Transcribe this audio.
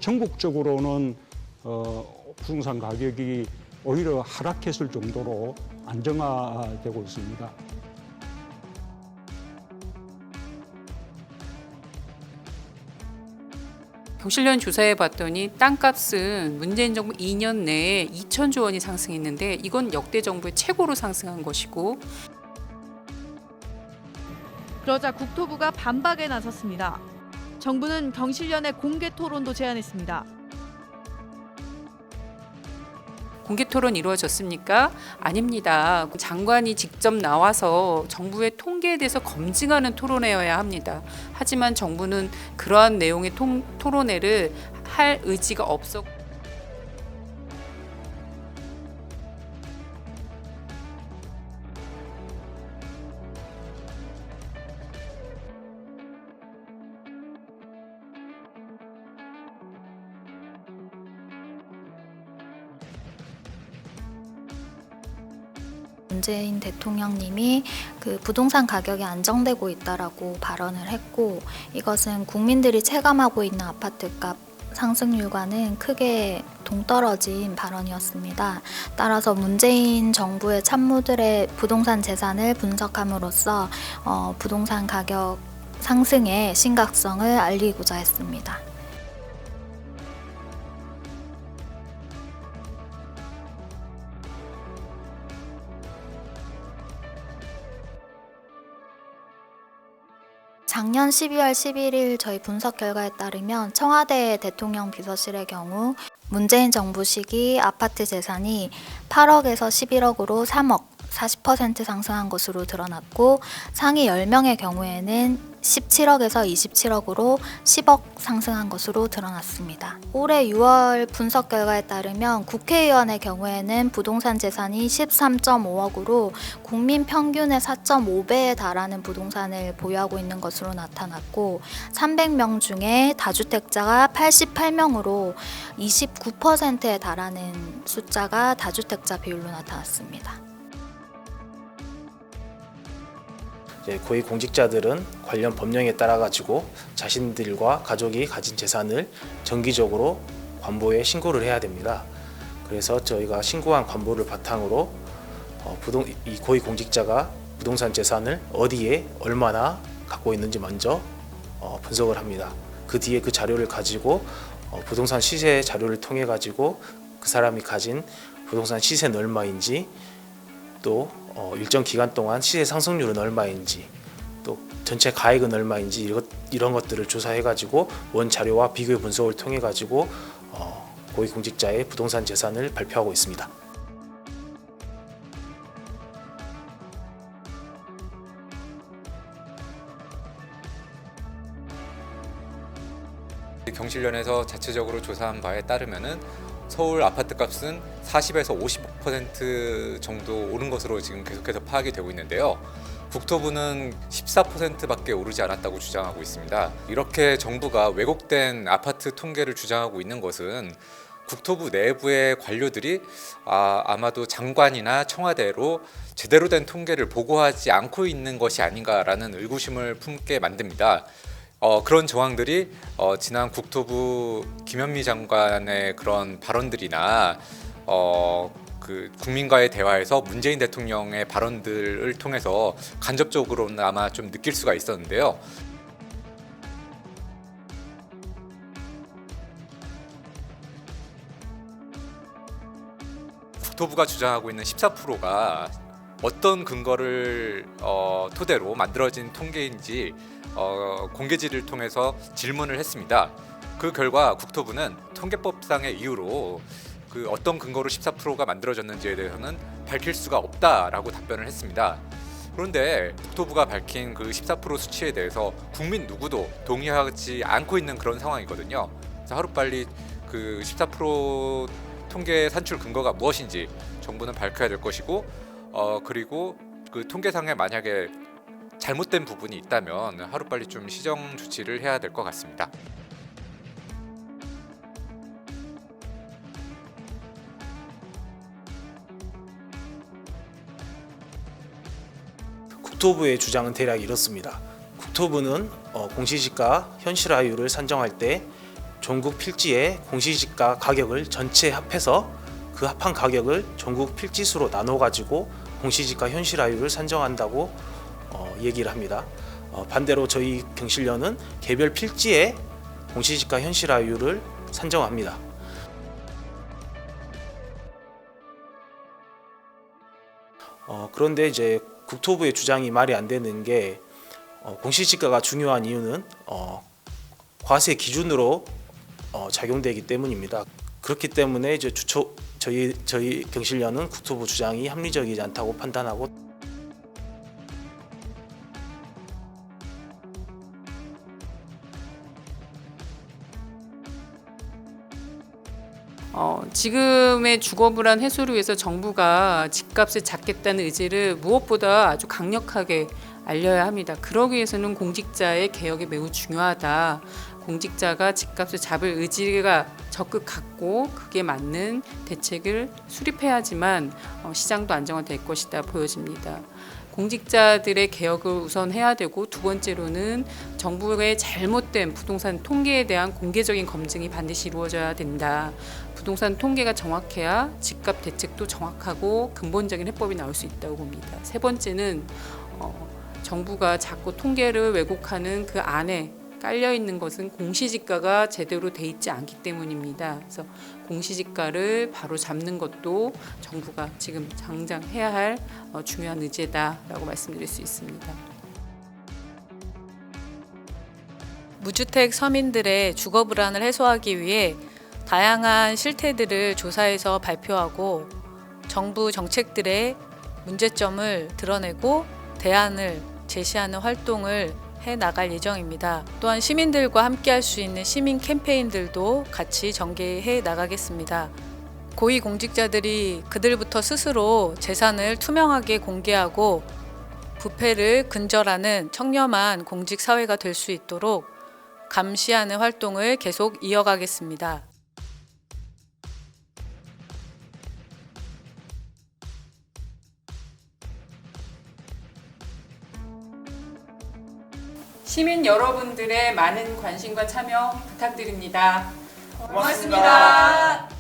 전국적으로는 부동산 가격이 오히려 하락했을 정도로 안정화되고 있습니다. 경실련 조사해 봤더니 땅값은 문재인 정부 2년 내에 2천조 원이 상승했는데 이건 역대 정부의 최고로 상승한 것이고, 그러자 국토부가 반박에 나섰습니다. 정부는 경실련의 공개 토론도 제안했습니다. 공개 토론 이루어졌습니까? 아닙니다. 장관이 직접 나와서 정부의 통계에 대해서 검증하는 토론회여야 합니다. 하지만 정부는 그러한 내용의 토론회를 할 의지가 없었고, 문재인 대통령님이 그 부동산 가격이 안정되고 있다라고 발언을 했고, 이것은 국민들이 체감하고 있는 아파트값 상승률과는 크게 동떨어진 발언이었습니다. 따라서 문재인 정부의 참모들의 부동산 재산을 분석함으로써 부동산 가격 상승의 심각성을 알리고자 했습니다. 작년 12월 11일 저희 분석 결과에 따르면 청와대 대통령 비서실의 경우 문재인 정부 시기 아파트 재산이 8억에서 11억으로 3억, 40% 상승한 것으로 드러났고, 상위 10명의 경우에는 17억에서 27억으로 10억 상승한 것으로 드러났습니다. 올해 6월 분석 결과에 따르면 국회의원의 경우에는 부동산 재산이 13.5억으로 국민 평균의 4.5배에 달하는 부동산을 보유하고 있는 것으로 나타났고, 300명 중에 다주택자가 88명으로 29%에 달하는 숫자가 다주택자 비율로 나타났습니다. 고위공직자들은 관련 법령에 따라 가지고 자신들과 가족이 가진 재산을 정기적으로 관보에 신고를 해야 됩니다. 그래서 저희가 신고한 관보를 바탕으로 이 고위공직자가 부동산 재산을 어디에 얼마나 갖고 있는지 먼저 분석을 합니다. 그 뒤에 그 자료를 가지고 부동산 시세 자료를 통해 가지고 그 사람이 가진 부동산 시세는 얼마인지, 또 일정 기간 동안 시세 상승률은 얼마인지, 또 전체 가액은 얼마인지, 이런 것들을 조사해 가지고 원 자료와 비교 분석을 통해 가지고 고위공직자의 부동산 재산을 발표하고 있습니다. 경실련에서 자체적으로 조사한 바에 따르면은 서울 아파트값은 40에서 50% 정도 오른 것으로 지금 계속해서 파악이 되고 있는데요. 국토부는 14%밖에 오르지 않았다고 주장하고 있습니다. 이렇게 정부가 왜곡된 아파트 통계를 주장하고 있는 것은 국토부 내부의 관료들이 아마도 장관이나 청와대로 제대로 된 통계를 보고하지 않고 있는 것이 아닌가라는 의구심을 품게 만듭니다. 그런 정황들이 지난 국토부 김현미 장관의 그런 발언들이나 그 국민과의 대화에서 문재인 대통령의 발언들을 통해서 간접적으로는 아마 좀 느낄 수가 있었는데요. 국토부가 주장하고 있는 14%가 어떤 근거를 토대로 만들어진 통계인지 공개지를 통해서 질문을 했습니다. 그 결과 국토부는 통계법상의 이유로 그 어떤 근거로 14%가 만들어졌는지에 대해서는 밝힐 수가 없다라고 답변을 했습니다. 그런데 국토부가 밝힌 그 14% 수치에 대해서 국민 누구도 동의하지 않고 있는 그런 상황이거든요. 그래서 하루빨리 그 14% 통계 산출 근거가 무엇인지 정부는 밝혀야 될 것이고, 그리고 그 통계상에 만약에 잘못된 부분이 있다면 하루빨리 좀 시정 조치를 해야 될 것 같습니다. 국토부의 주장은 대략 이렇습니다. 국토부는 공시지가 현실화율을 산정할 때 전국 필지의 공시지가 가격을 전체 합해서 그 합한 가격을 전국 필지수로 나눠 가지고 공시지가 현실화율을 산정한다고 얘기를 합니다. 반대로 저희 경실련은 개별 필지의 공시지가 현실화율을 산정합니다. 그런데 이제 국토부의 주장이 말이 안 되는 게 공시지가가 중요한 이유는 과세 기준으로 작용되기 때문입니다. 그렇기 때문에 이제 저희 경실련은 국토부 주장이 합리적이지 않다고 판단하고 지금의 주거불안 해소를 위해서 정부가 집값을 잡겠다는 의지를 무엇보다 아주 강력하게 알려야 합니다. 그러기 위해서는 공직자의 개혁이 매우 중요하다. 공직자가 집값을 잡을 의지가 적극 갖고 그게 맞는 대책을 수립해야지만 시장도 안정화될 것이다 보여집니다. 공직자들의 개혁을 우선 해야 되고 두 번째로는 정부의 잘못된 부동산 통계에 대한 공개적인 검증이 반드시 이루어져야 된다. 부동산 통계가 정확해야 집값 대책도 정확하고 근본적인 해법이 나올 수 있다고 봅니다. 세 번째는 정부가 자꾸 통계를 왜곡하는 그 안에 깔려 있는 것은 공시지가가 제대로 돼 있지 않기 때문입니다. 그래서 공시지가를 바로 잡는 것도 정부가 지금 당장 해야 할 중요한 의제다라고 말씀드릴 수 있습니다. 무주택 서민들의 주거 불안을 해소하기 위해 다양한 실태들을 조사해서 발표하고 정부 정책들의 문제점을 드러내고 대안을 제시하는 활동을 해 나갈 예정입니다. 또한 시민들과 함께 할 수 있는 시민 캠페인들도 같이 전개해 나가겠습니다. 고위공직자들이 그들부터 스스로 재산을 투명하게 공개하고 부패를 근절하는 청렴한 공직 사회가 될 수 있도록 감시하는 활동을 계속 이어가겠습니다. 시민 여러분들의 많은 관심과 참여 부탁드립니다. 고맙습니다.